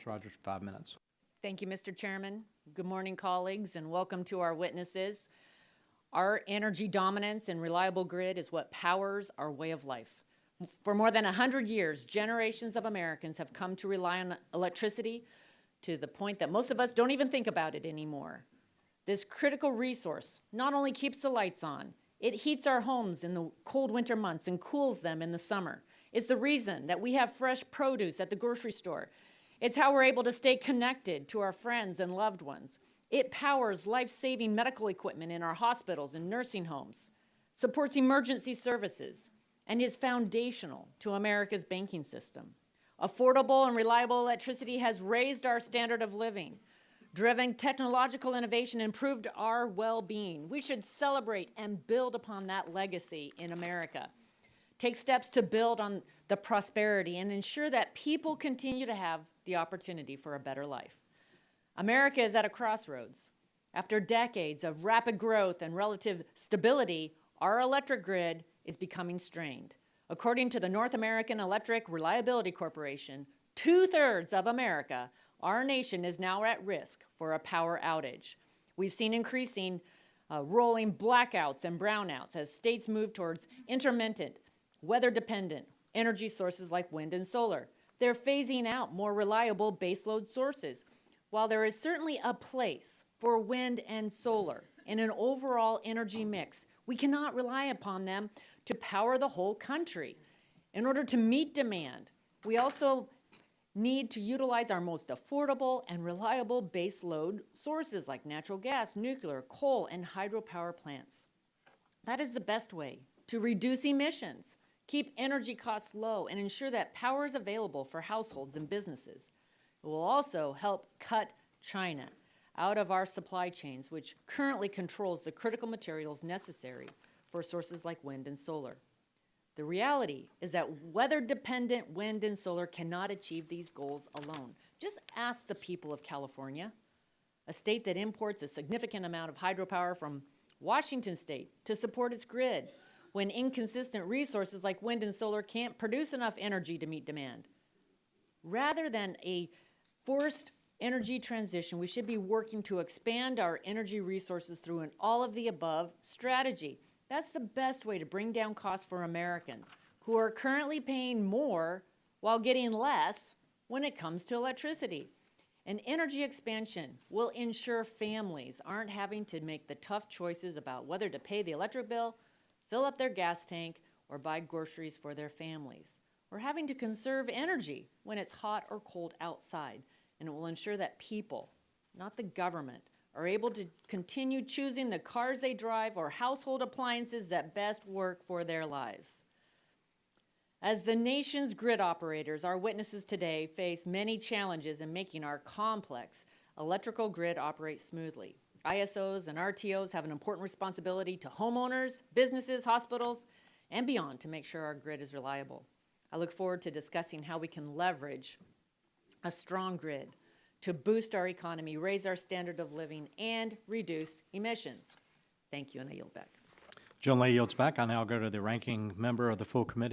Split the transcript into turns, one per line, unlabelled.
Ms. Rodgers, 5 minutes.
Thank you, Mr. Chairman. Good morning, colleagues, and welcome to our witnesses. Our energy dominance and reliable grid is what powers our way of life. For more than 100 years, generations of Americans have come to rely on electricity to the point that most of us don't even think about it anymore. This critical resource not only keeps the lights on, it heats our homes in the cold winter months and cools them in the summer. It's the reason that we have fresh produce at the grocery store. It's how we're able to stay connected to our friends and loved ones. It powers life-saving medical equipment in our hospitals and nursing homes, supports emergency services, and is foundational to America's banking system. Affordable and reliable electricity has raised our standard of living, driven technological innovation, and improved our well-being. We should celebrate and build upon that legacy in America. Take steps to build on the prosperity and ensure that people continue to have the opportunity for a better life. America is at a crossroads. After decades of rapid growth and relative stability, our electric grid is becoming strained. According to the North American Electric Reliability Corporation, 2/3 of America, our nation is now at risk for a power outage. We've seen increasing rolling blackouts and brownouts as states move towards intermittent, weather-dependent energy sources like wind and solar. They're phasing out more reliable baseload sources. While there is certainly a place for wind and solar in an overall energy mix, we cannot rely upon them to power the whole country. In order to meet demand, we also need to utilize our most affordable and reliable baseload sources like natural gas, nuclear, coal, and hydropower plants. That is the best way to reduce emissions, keep energy costs low, and ensure that power is available for households and businesses. It will also help cut China out of our supply chains, which currently controls the critical materials necessary for sources like wind and solar. The reality is that weather-dependent wind and solar cannot achieve these goals alone. Just ask the people of California, a state that imports a significant amount of hydropower from Washington state to support its grid, when inconsistent resources like wind and solar can't produce enough energy to meet demand. Rather than a forced energy transition, we should be working to expand our energy resources through an all-of-the-above strategy. That's the best way to bring down costs for Americans who are currently paying more while getting less when it comes to electricity. An energy expansion will ensure families aren't having to make the tough choices about whether to pay the electric bill, fill up their gas tank, or buy groceries for their families, or having to conserve energy when it's hot or cold outside. And it will ensure that people, not the government, are able to continue choosing the cars they drive or household appliances that best work for their lives. As the nation's grid operators, our witnesses today face many challenges in making our complex electrical grid operate smoothly. ISOs and RTOs have an important responsibility to homeowners, businesses, hospitals, and beyond to make sure our grid is reliable. I look forward to discussing how we can leverage a strong grid to boost our economy, raise our standard of living, and reduce emissions. Thank you, and I yield back.
Gentleman yields back. I now go to the ranking member of the full committee.